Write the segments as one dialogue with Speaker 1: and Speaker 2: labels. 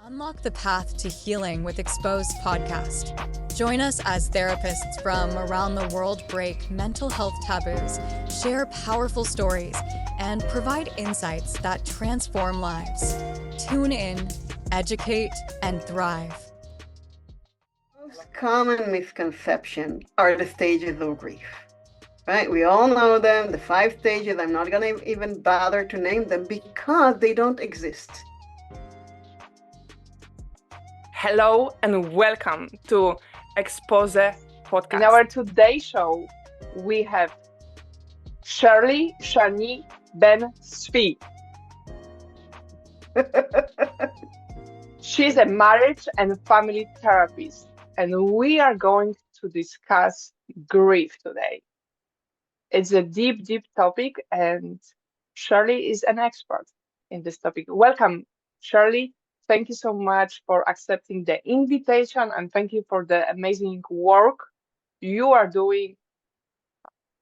Speaker 1: Unlock the path to healing with Exposed podcast. Join us as therapists from around the world break mental health taboos, share powerful stories, and provide insights that transform lives. Tune in, educate, and thrive.
Speaker 2: Most common misconception are the stages of grief. Right? We all know them, the 5 stages. I'm not going to even bother to name them because they don't exist.
Speaker 3: Hello and welcome to Expose podcast.
Speaker 4: In our today's show, we have Shirley, Shani, Ben, Svi. She's a marriage and family therapist, and we are going to discuss grief today. It's a deep, deep topic, and Shirley is an expert in this topic. Welcome, Shirley. Thank you so much for accepting the invitation, and thank you for the amazing work you are doing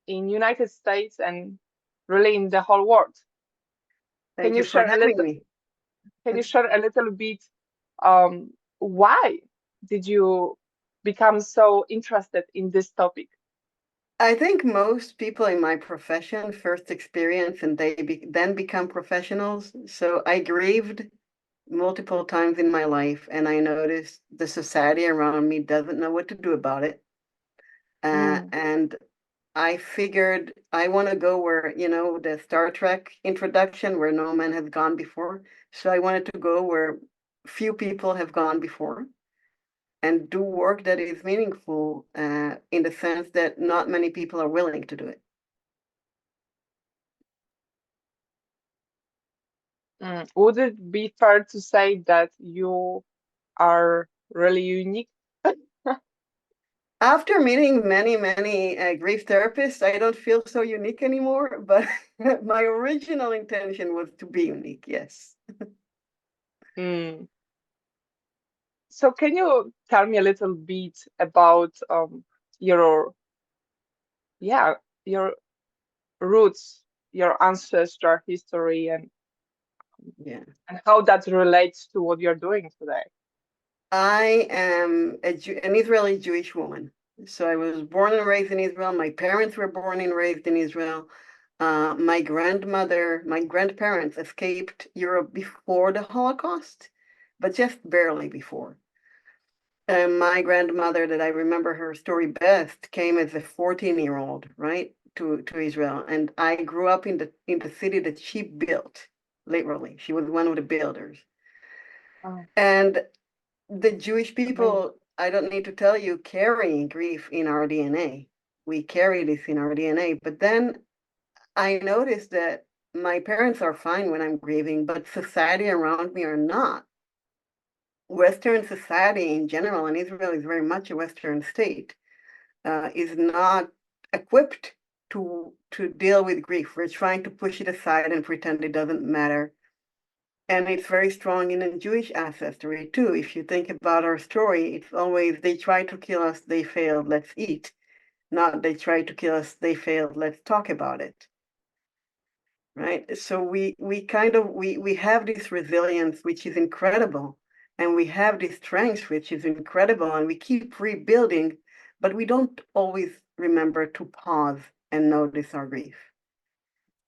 Speaker 4: in United States and really in the whole world.
Speaker 2: Thank you for having me.
Speaker 4: Can you share a little bit why did you become so interested in this topic?
Speaker 2: I think most people in my profession first experience and then become professionals. So I grieved multiple times in my life, and I noticed the society around me doesn't know what to do about it. And I figured I want to go where, the Star Trek introduction, where no man has gone before. So I wanted to go where few people have gone before and do work that is meaningful in the sense that not many people are willing to do it.
Speaker 4: Would it be fair to say that you are really unique?
Speaker 2: After meeting many, many grief therapists, I don't feel so unique anymore, but my original intention was to be unique, yes.
Speaker 4: So can you tell me a little bit about your roots, your ancestral history, and how that relates to what you're doing today?
Speaker 2: I am an Israeli Jewish woman. So I was born and raised in Israel. My parents were born and raised in Israel. My grandparents escaped Europe before the Holocaust, but just barely before. My grandmother, that I remember her story best, came as a 14-year-old, right, to Israel. And I grew up in the city that she built, literally. She was one of the builders. And the Jewish people, I don't need to tell you, carry grief in our DNA. We carry this in our DNA. But then I noticed that my parents are fine when I'm grieving, but society around me are not. Western society in general, and Israel is very much a Western state, is not equipped to deal with grief. We're trying to push it aside and pretend it doesn't matter. And it's very strong in the Jewish ancestry too. If you think about our story, it's always, they tried to kill us, they failed, let's eat. Not they tried to kill us, they failed, let's talk about it. Right? So we have this resilience, which is incredible. And we have this strength, which is incredible. And we keep rebuilding, but we don't always remember to pause and notice our grief.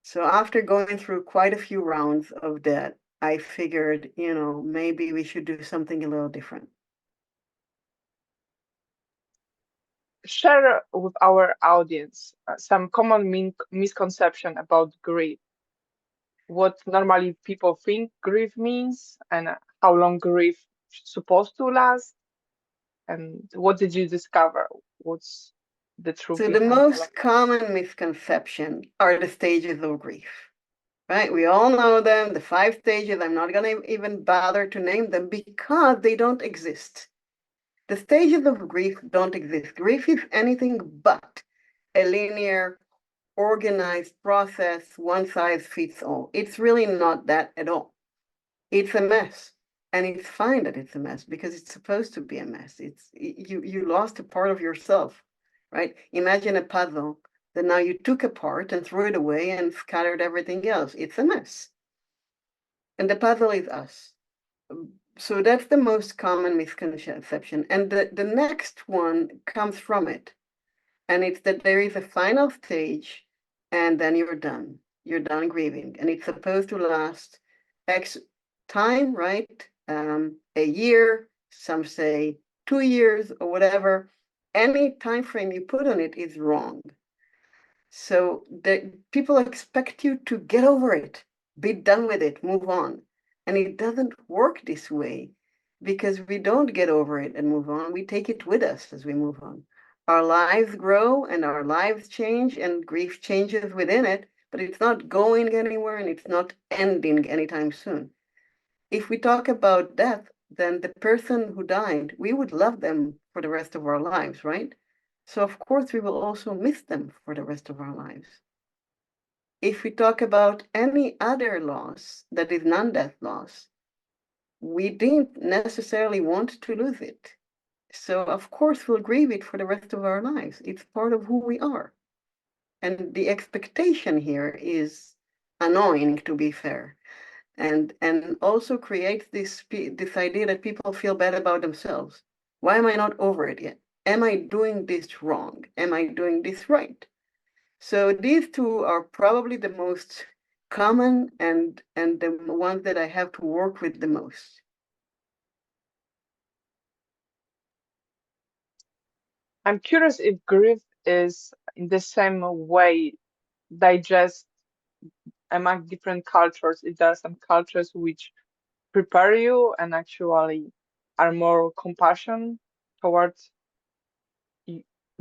Speaker 2: So after going through quite a few rounds of that, I figured, maybe we should do something a little different.
Speaker 4: Share with our audience some common misconception about grief. What normally people think grief means, and how long grief is supposed to last, and what did you discover? What's the truth?
Speaker 2: So the most common misconception are the stages of grief. Right? We all know them, the 5 stages. I'm not going to even bother to name them because they don't exist. The stages of grief don't exist. Grief is anything but a linear, organized process, one size fits all. It's really not that at all. It's a mess. And it's fine that it's a mess because it's supposed to be a mess. You lost a part of yourself, right? Imagine a puzzle that now you took apart and threw it away and scattered everything else. It's a mess. And the puzzle is us. So that's the most common misconception. And the next one comes from it. And it's that there is a final stage and then you're done. You're done grieving. And it's supposed to last X time, right? A year, some say 2 years or whatever. Any time frame you put on it is wrong. So the people expect you to get over it, be done with it, move on. And it doesn't work this way because we don't get over it and move on. We take it with us as we move on. Our lives grow and our lives change and grief changes within it, but it's not going anywhere and it's not ending anytime soon. If we talk about death, then the person who died, we would love them for the rest of our lives, right? So of course we will also miss them for the rest of our lives. If we talk about any other loss that is non-death loss, we didn't necessarily want to lose it. So of course we'll grieve it for the rest of our lives. It's part of who we are. And the expectation here is annoying, to be fair. And also creates this idea that people feel bad about themselves. Why am I not over it yet? Am I doing this wrong? Am I doing this right? So these two are probably the most common and the ones that I have to work with the most.
Speaker 4: I'm curious if grief is in the same way digest among different cultures. If there are some cultures which prepare you and actually are more compassion towards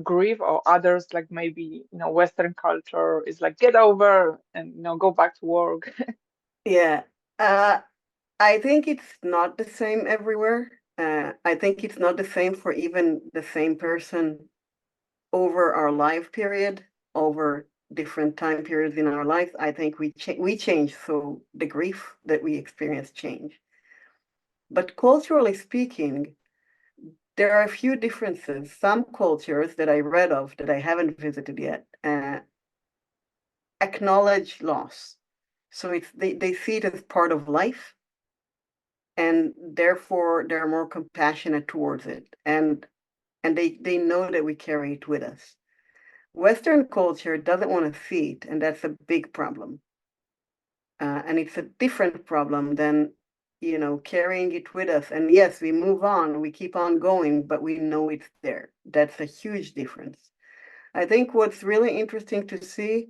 Speaker 4: grief, or others like maybe Western culture is like get over and go back to work.
Speaker 2: Yeah, I think it's not the same everywhere. I think it's not the same for even the same person over our life period, over different time periods in our life. I think we change, so the grief that we experience change. But culturally speaking, there are a few differences. Some cultures that I read of that I haven't visited yet acknowledge loss. So they see it as part of life, and therefore they're more compassionate towards it. And they know that we carry it with us. Western culture doesn't want to see it, and that's a big problem. And it's a different problem than carrying it with us. And yes, we move on, we keep on going, but we know it's there. That's a huge difference. I think what's really interesting to see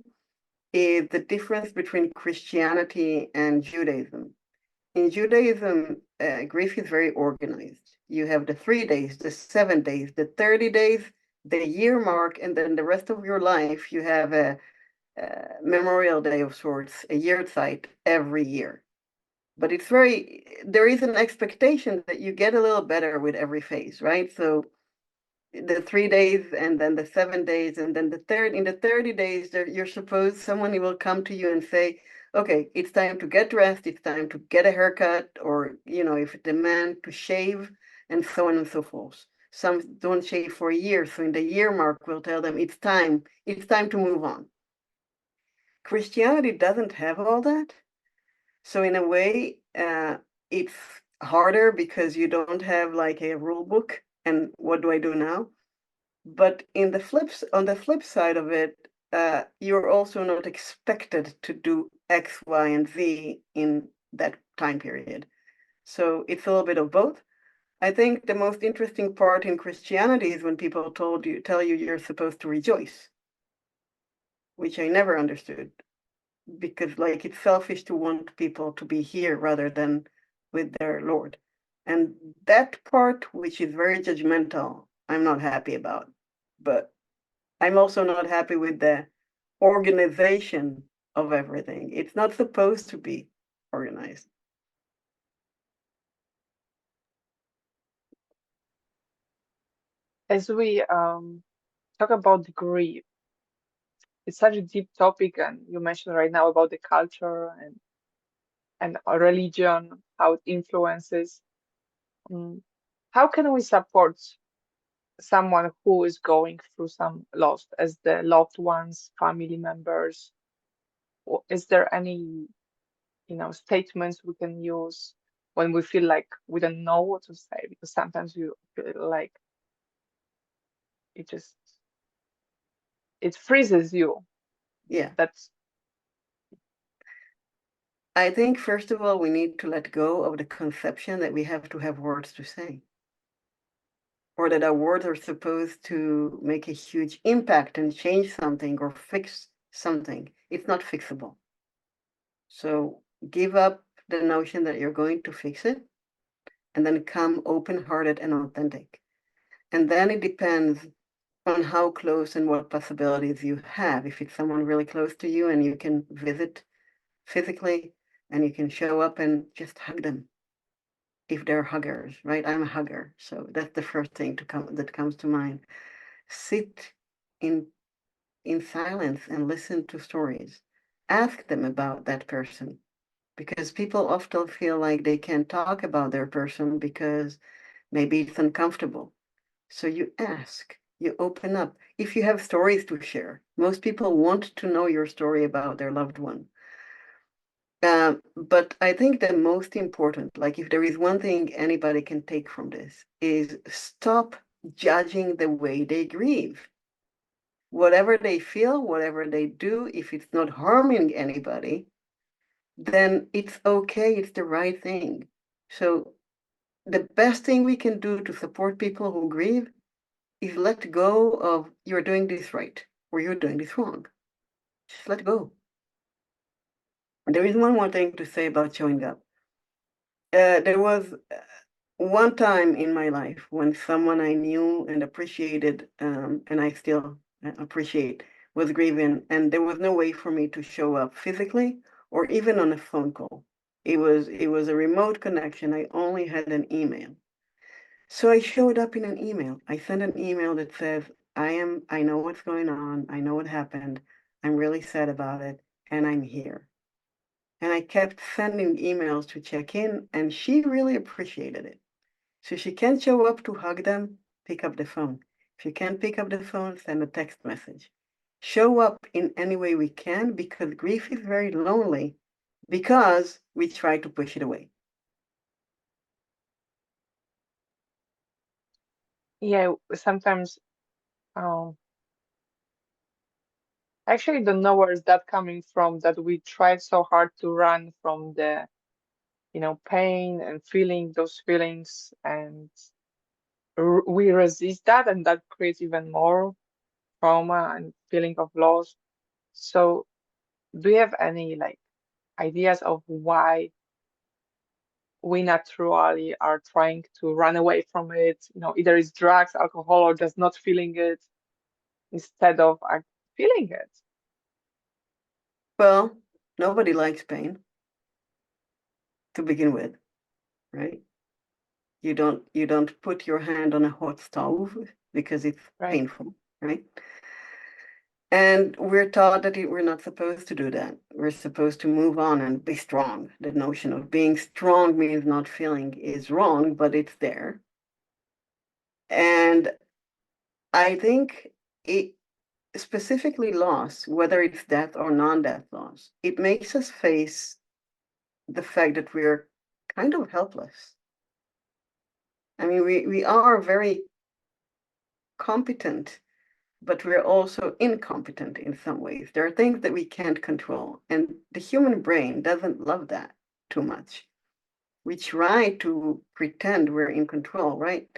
Speaker 2: is the difference between Christianity and Judaism. In Judaism, grief is very organized. You have the 3 days, the 7 days, the 30 days, the year mark, and then the rest of your life, you have a Memorial Day of sorts, a year site every year. But there is an expectation that you get a little better with every phase, right? So the 3 days and then the 7 days and then in the 30 days you're supposed someone will come to you and say, okay, it's time to get dressed, it's time to get a haircut, or if it's a man, to shave, and so on and so forth. Some don't shave for a year, so in the year mark we'll tell them it's time to move on. Christianity doesn't have all that, so in a way it's harder because you don't have like a rule book and what do I do now. But on the flip side of it, you're also not expected to do X, Y, and Z in that time period. So it's a little bit of both. I think the most interesting part in Christianity is when people tell you you're supposed to rejoice, which I never understood, because like it's selfish to want people to be here rather than with their Lord. And that part, which is very judgmental, I'm not happy about. But I'm also not happy with the organization of everything. It's not supposed to be organized.
Speaker 4: As we talk about the grief, it's such a deep topic, and you mentioned right now about the culture and religion, how it influences. Mm. How can we support someone who is going through some loss, as the loved ones, family members? Is there any, statements we can use? when we feel like we don't know what to say, because sometimes you feel like it freezes you.
Speaker 2: Yeah.
Speaker 4: That's
Speaker 2: I think, first of all, we need to let go of the conception that we have to have words to say, or that our words are supposed to make a huge impact and change something or fix something. It's not fixable. So give up the notion that you're going to fix it, and then come open-hearted and authentic. And then it depends on how close and what possibilities you have. If it's someone really close to you and you can visit physically and you can show up and just hug them, if they're huggers, right? I'm a hugger, so that's the first thing that comes to mind. Sit in silence and listen to stories. Ask them about that person, because people often feel like they can't talk about their person because maybe it's uncomfortable. So you ask, you open up. If you have stories to share, most people want to know your story about their loved one. But I think the most important, like if there is one thing anybody can take from this, is stop judging the way they grieve. Whatever they feel, whatever they do, if it's not harming anybody, then it's okay, it's the right thing. So the best thing we can do to support people who grieve is let go of you're doing this right or you're doing this wrong. Just let go. There is one more thing to say about showing up. There was one time in my life when someone I knew and appreciated, and I still appreciate, was grieving, and there was no way for me to show up physically or even on a phone call. It was a remote connection. I only had an email. So I showed up in an email. I sent an email that says, I know what's going on. I know what happened. I'm really sad about it, and I'm here. And I kept sending emails to check in, and she really appreciated it. So if you can't show up to hug them, pick up the phone. If you can't pick up the phone, send a text message. Show up in any way we can, because grief is very lonely because we try to push it away.
Speaker 4: yeah. Sometimes, um, I actually don't know where is that coming from. That we tried so hard to run from the, pain and feeling those feelings, and we resist that, and that creates even more trauma and feeling of loss. So, do you have any like ideas of why we naturally are trying to run away from it? Either it's drugs, alcohol, or just not feeling it instead of feeling it.
Speaker 2: Well, nobody likes pain to begin with, right? You don't put your hand on a hot stove because it's
Speaker 4: Right.
Speaker 2: painful, right? And we're taught that we're not supposed to do that. We're supposed to move on and be strong. The notion of being strong means not feeling is wrong, but it's there. And I think it, specifically loss, whether it's death or non-death loss, it makes us face the fact that we're kind of helpless. I mean, we are very competent, but we're also incompetent in some ways. There are things that we can't control, and the human brain doesn't love that too much. We try to pretend we're in control, right?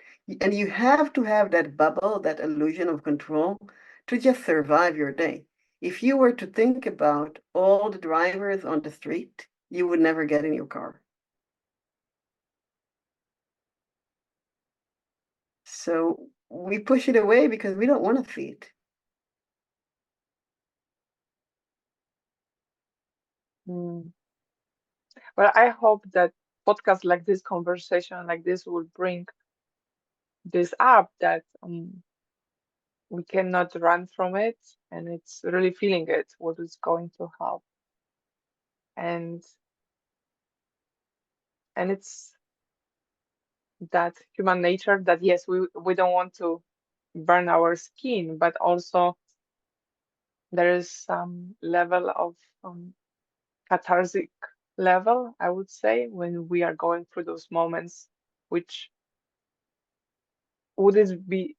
Speaker 2: And you have to have that bubble, that illusion of control to just survive your day. If you were to think about all the drivers on the street, you would never get in your car. So we push it away because we don't want to see it.
Speaker 4: Mm. Well, I hope that podcasts like this, conversation like this, will bring this up, that we cannot run from it, and it's really feeling it, what is going to help. And it's that human nature that yes, we don't want to burn our skin, but also there is some level of catharsis level, I would say, when we are going through those moments, which would it be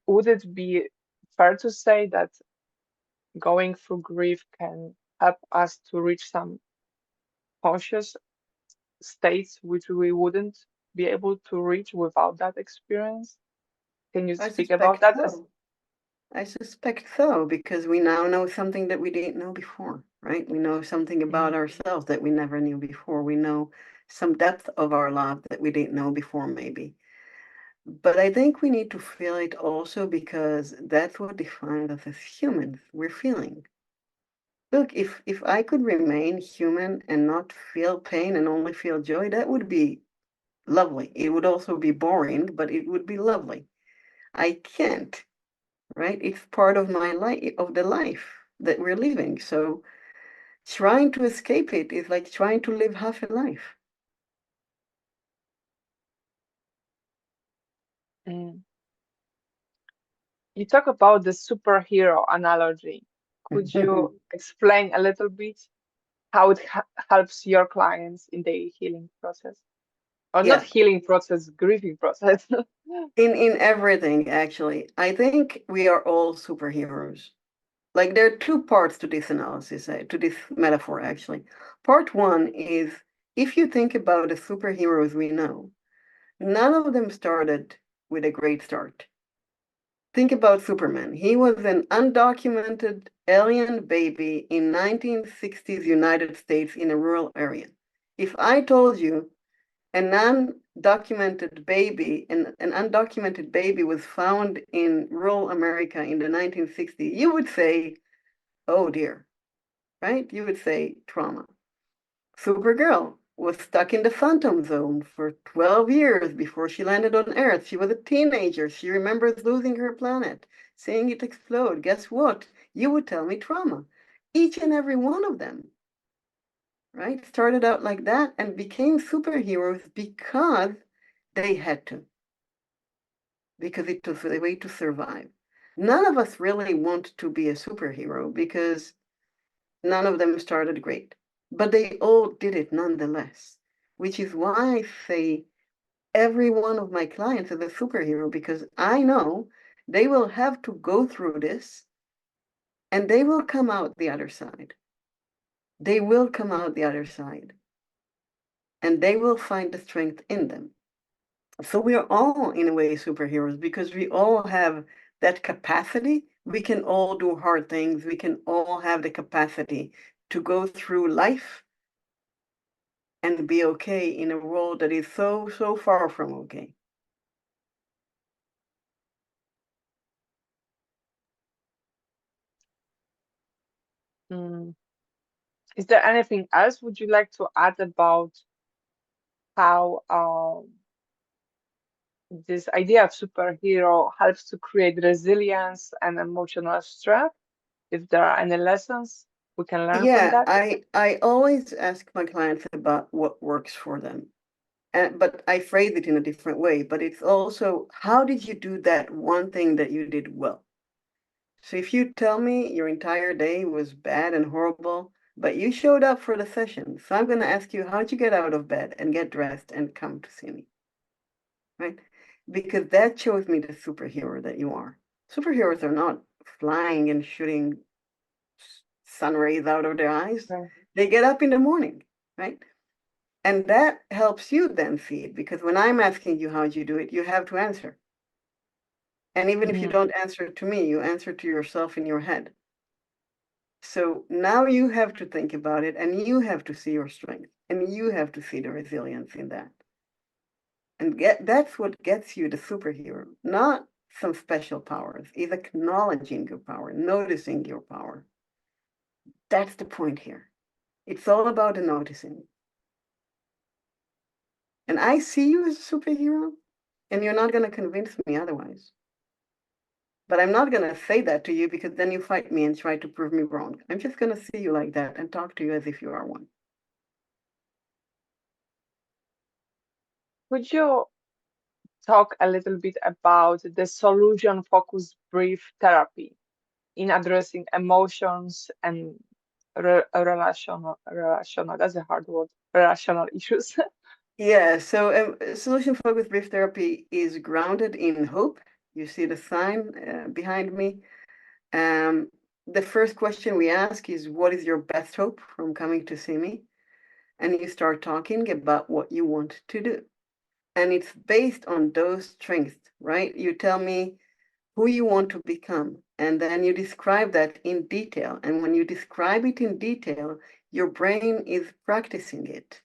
Speaker 4: would it be fair to say that going through grief can help us to reach some conscious states which we wouldn't be able to reach without that experience? Can you
Speaker 2: I
Speaker 4: speak about
Speaker 2: suspect
Speaker 4: that?
Speaker 2: so. I suspect so, because we now know something that we didn't know before, right? We know something about
Speaker 4: Mm,
Speaker 2: ourselves that we never knew before. We know some depth of our love that we didn't know before, maybe. But I think we need to feel it also because that's what defines us as humans. We're feeling. Look, if I could remain human and not feel pain and only feel joy, that would be lovely. It would also be boring, but it would be lovely. I can't, right? It's part of my life, of the life that we're living. So trying to escape it is like trying to live half a life.
Speaker 4: mm. You talk about the superhero analogy. Could you explain a little bit how it helps your clients in their healing process? Or not
Speaker 2: Yeah,
Speaker 4: healing process, grieving process.
Speaker 2: in everything, actually. I think we are all superheroes. Like there are two parts to this analysis, to this metaphor, actually. Part one is if you think about the superheroes we know, none of them started with a great start. Think about Superman. He was an undocumented alien baby in 1960s United States in a rural area. If I told you an undocumented baby, an undocumented baby was found in rural America in the 1960s, you would say, oh dear, right? You would say trauma. Supergirl was stuck in the phantom zone for 12 years before she landed on Earth. She was a teenager. She remembers losing her planet, seeing it explode. Guess what? You would tell me trauma. Each and every one of them, right, started out like that and became superheroes because they had to, because it was the way to survive. None of us really want to be a superhero because none of them started great, but they all did it nonetheless, which is why I say every one of my clients is a superhero because I know they will have to go through this and they will come out the other side. They will come out the other side and they will find the strength in them. So we are all, in a way, superheroes because we all have that capacity. We can all do hard things. We can all have the capacity to go through life and be okay in a world that is so far from okay.
Speaker 4: Mm. Is there anything else would you like to add about how this idea of superhero helps to create resilience and emotional strength? If there are any lessons we can learn from
Speaker 2: Yeah,
Speaker 4: that?
Speaker 2: I always ask my clients about what works for them. But I phrase it in a different way. But it's also, how did you do that one thing that you did well? So if you tell me your entire day was bad and horrible, but you showed up for the session, so I'm going to ask you, how'd you get out of bed and get dressed and come to see me? Right? Because that shows me the superhero that you are. Superheroes are not flying and shooting sun rays out of their eyes.
Speaker 4: Right.
Speaker 2: They get up in the morning, right? And that helps you then see it because when I'm asking you how'd you do it, you have to answer. And even if you
Speaker 4: Mhm.
Speaker 2: don't answer to me, you answer to yourself in your head. So now you have to think about it and you have to see your strength and you have to see the resilience in that. And that's what gets you the superhero, not some special powers, is acknowledging your power, noticing your power. That's the point here. It's all about the noticing. And I see you as a superhero, and you're not going to convince me otherwise. But I'm not going to say that to you because then you fight me and try to prove me wrong. I'm just going to see you like that and talk to you as if you are one.
Speaker 4: Could you talk a little bit about the solution-focused brief therapy in addressing emotions and relational, that's a hard word, relational issues.
Speaker 2: Yeah, so solution-focused grief therapy is grounded in hope. You see the sign behind me. The first question we ask is, what is your best hope from coming to see me? And you start talking about what you want to do. And it's based on those strengths, right? You tell me who you want to become, and then you describe that in detail. And when you describe it in detail, your brain is practicing it.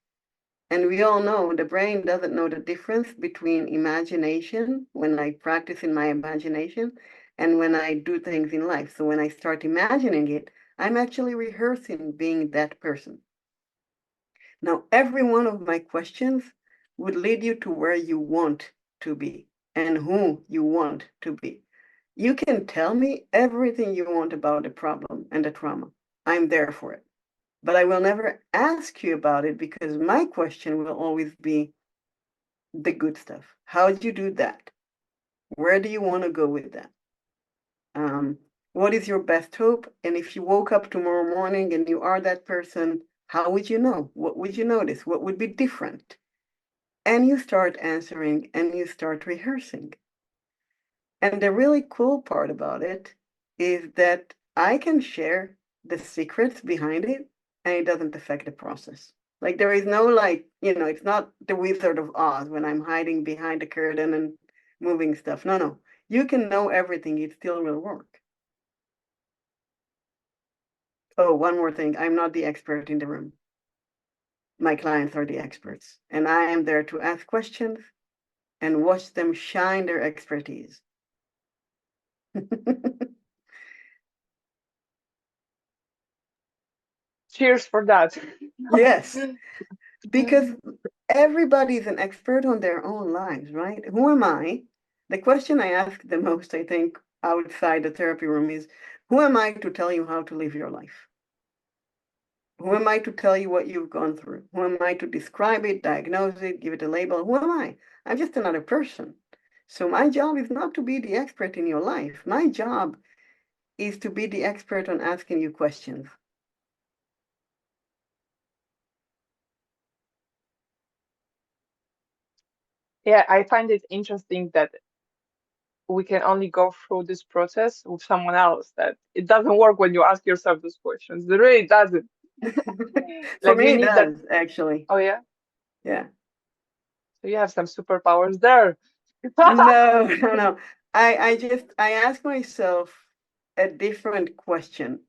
Speaker 2: And we all know the brain doesn't know the difference between imagination, when I practice in my imagination, and when I do things in life. So when I start imagining it, I'm actually rehearsing being that person. Now, every one of my questions would lead you to where you want to be and who you want to be. You can tell me everything you want about the problem and the trauma. I'm there for it. But I will never ask you about it because my question will always be the good stuff. How'd you do that? Where do you want to go with that? What is your best hope? And if you woke up tomorrow morning and you are that person, how would you know? What would you notice? What would be different? And you start answering and you start rehearsing. And the really cool part about it is that I can share the secrets behind it and it doesn't affect the process. Like there is no it's not the Wizard of Oz when I'm hiding behind the curtain and moving stuff. No, no. You can know everything, it still will work. Oh, one more thing. I'm not the expert in the room. My clients are the experts, and I am there to ask questions and watch them shine their expertise.
Speaker 4: Cheers for that.
Speaker 2: Yes, because everybody's an expert on their own lives, right? Who am I? The question I ask the most, I think, outside the therapy room is, who am I to tell you how to live your life? Who am I to tell you what you've gone through? Who am I to describe it, diagnose it, give it a label? Who am I? I'm just another person. So my job is not to be the expert in your life. My job is to be the expert on asking you questions.
Speaker 4: Yeah, I find it interesting that we can only go through this process with someone else, that it doesn't work when you ask yourself those questions. It really doesn't.
Speaker 2: For
Speaker 4: Like
Speaker 2: me,
Speaker 4: you
Speaker 2: it
Speaker 4: need that.
Speaker 2: does, actually.
Speaker 4: Oh yeah.
Speaker 2: Yeah.
Speaker 4: So you have some superpowers there.
Speaker 2: No, no, no. I ask myself a different question.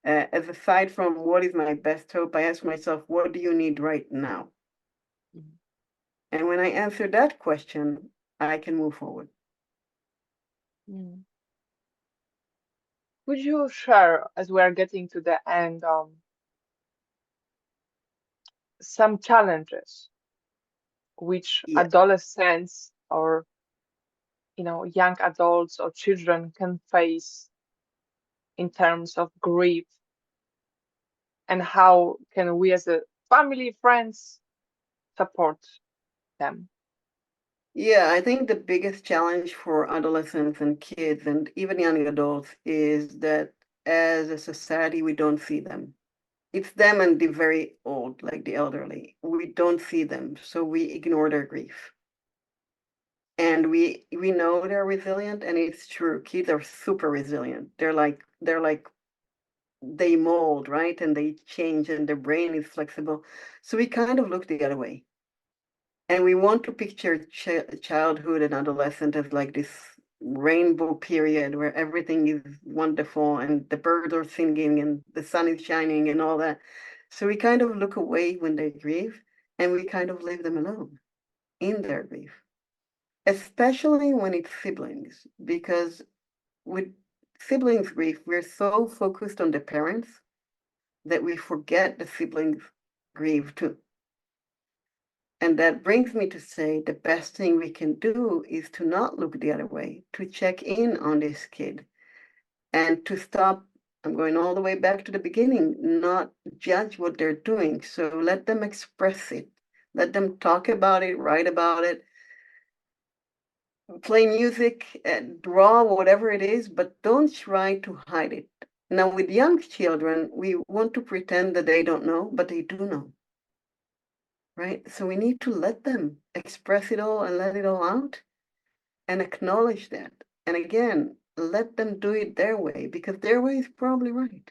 Speaker 2: As aside from what is my best hope, I ask myself, what do you need right now? And when I answer that question, I can move forward.
Speaker 4: Mm. Could you share, as we are getting to the end, some challenges which
Speaker 2: Yeah.
Speaker 4: adolescents or young adults or children can face in terms of grief, and how can we as a family, friends, support them?
Speaker 2: Yeah, I think the biggest challenge for adolescents and kids and even young adults is that as a society, we don't see them. It's them and the very old, like the elderly. We don't see them, so we ignore their grief. And we know they're resilient, and it's true. Kids are super resilient. They're like they mold, right? And they change, and their brain is flexible. So we kind of look the other way. And we want to picture childhood and adolescent as like this rainbow period where everything is wonderful and the birds are singing and the sun is shining and all that. So we kind of look away when they grieve and we kind of leave them alone in their grief, especially when it's siblings, because with siblings grief, we're so focused on the parents that we forget the siblings grieve too. And that brings me to say the best thing we can do is to not look the other way, to check in on this kid and to stop. I'm going all the way back to the beginning, not judge what they're doing. So let them express it, let them talk about it, write about it, play music, draw, whatever it is, but don't try to hide it. Now, with young children, we want to pretend that they don't know, but they do know, right? So we need to let them express it all and let it all out and acknowledge that. And again, let them do it their way, because their way is probably right.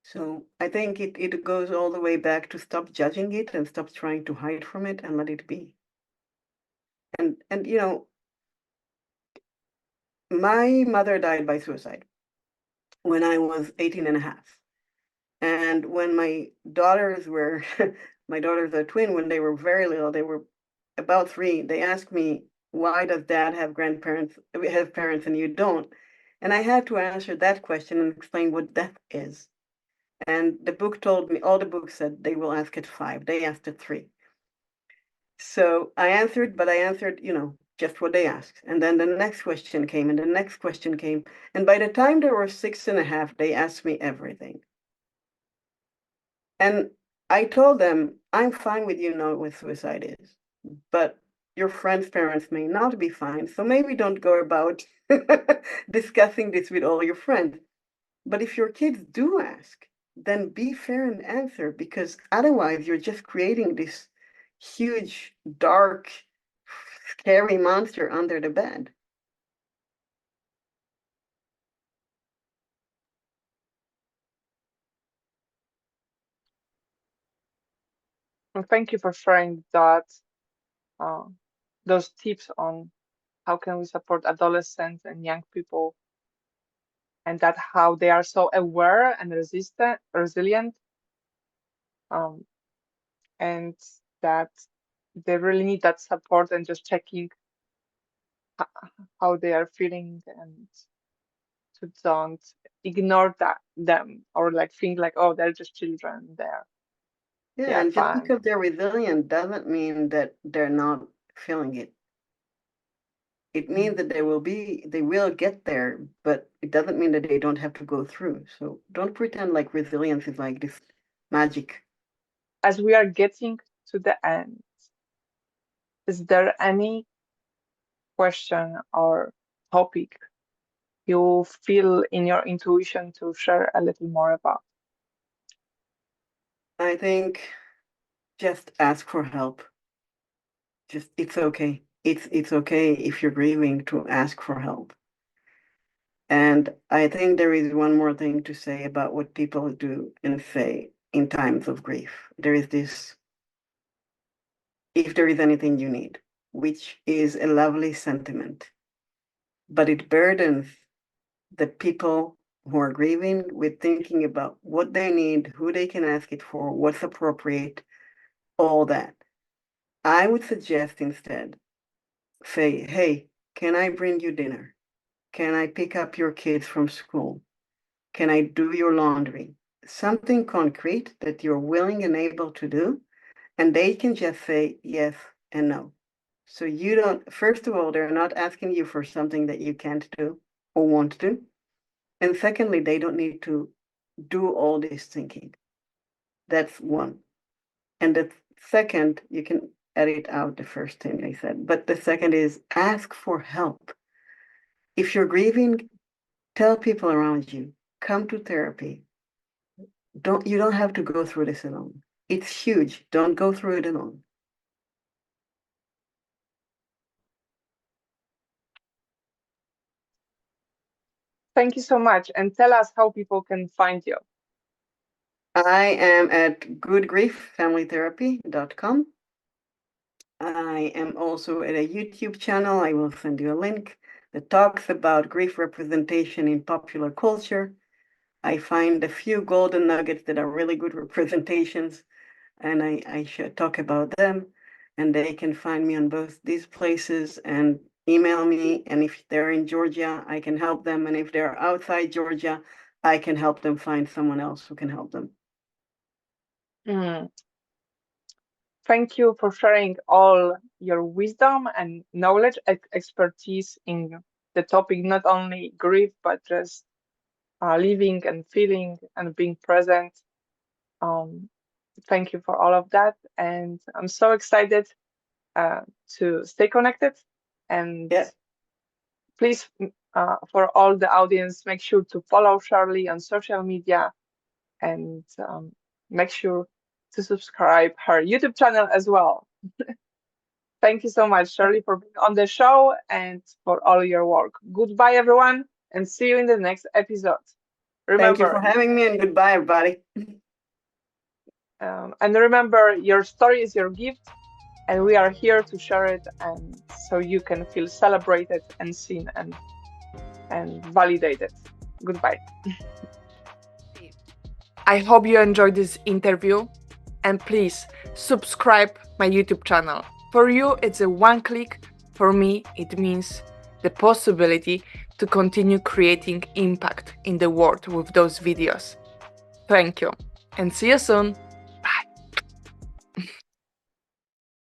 Speaker 2: So I think it goes all the way back to stop judging it and stop trying to hide from it and let it be. And you know, my mother died by suicide when I was 18 and a half. And when my daughters were, my daughters are twin, when they were very little, they were about 3, they asked me, why does dad have parents and you don't? And I had to answer that question and explain what death is. And the book told me, all the books said they will ask at 5. They asked at 3. So I answered, but I answered, you know, just what they asked. And then the next question came, and the next question came. And by the time they were 6 and a half, they asked me everything. And I told them, I'm fine with you knowing what suicide is, but your friend's parents may not be fine. So maybe don't go about discussing this with all your friends. But if your kids do ask, then be fair and answer, because otherwise you're just creating this huge, dark, scary monster under the bed.
Speaker 4: And thank you for sharing that, those tips on how can we support adolescents and young people, and that how they are so aware and resilient, um, and that they really need that support and just checking how they are feeling, and to don't ignore them, or like think like, oh, they're just children, they
Speaker 2: Yeah,
Speaker 4: are
Speaker 2: and just
Speaker 4: fine.
Speaker 2: because they're resilient doesn't mean that they're not feeling it. It means that they will get there, but it doesn't mean that they don't have to go through. So don't pretend like resilience is like this magic.
Speaker 4: As we are getting to the end, is there any question or topic you feel in your intuition to share a little more about?
Speaker 2: I think just ask for help. Just it's okay. It's okay if you're grieving to ask for help. And I think there is one more thing to say about what people do and say in times of grief. There is this, if there is anything you need, which is a lovely sentiment, but it burdens the people who are grieving with thinking about what they need, who they can ask it for, what's appropriate, all that. I would suggest instead, say, hey, can I bring you dinner? Can I pick up your kids from school? Can I do your laundry? Something concrete that you're willing and able to do, and they can just say yes and no. So you don't, first of all, they're not asking you for something that you can't do or won't do. And secondly, they don't need to do all this thinking. That's one. And the second, you can edit out the first thing I said, but the second is ask for help. If you're grieving, tell people around you, come to therapy. You don't have to go through this alone. It's huge. Don't go through it alone.
Speaker 4: Thank you so much. And tell us how people can find you.
Speaker 2: I am at goodgrieffamilytherapy.com. I am also at a YouTube channel. I will send you a link that talks about grief representation in popular culture. I find a few golden nuggets that are really good representations, and I should talk about them. And they can find me on both these places and email me. And if they're in Georgia, I can help them. And if they're outside Georgia, I can help them find someone else who can help them.
Speaker 4: Mm. Thank you for sharing all your wisdom and knowledge, expertise in the topic, not only grief, but just living and feeling and being present. Um, Thank you for all of that. And I'm so excited to stay connected. And
Speaker 2: Yeah.
Speaker 4: please for all the audience, make sure to follow Shirley on social media and make sure to subscribe her YouTube channel as well. Thank you so much, Shirley, for being on the show and for all your work. Goodbye, everyone, and see you in the next episode.
Speaker 2: Thank you
Speaker 4: Remember,
Speaker 2: for having me, and goodbye, everybody.
Speaker 4: and remember, your story is your gift, and we are here to share it, and so you can feel celebrated and seen and validated. Goodbye.
Speaker 3: I hope you enjoyed this interview, and please subscribe my YouTube channel. For you, it's a one click. For me, it means the possibility to continue creating impact in the world with those videos. Thank you, and see you soon.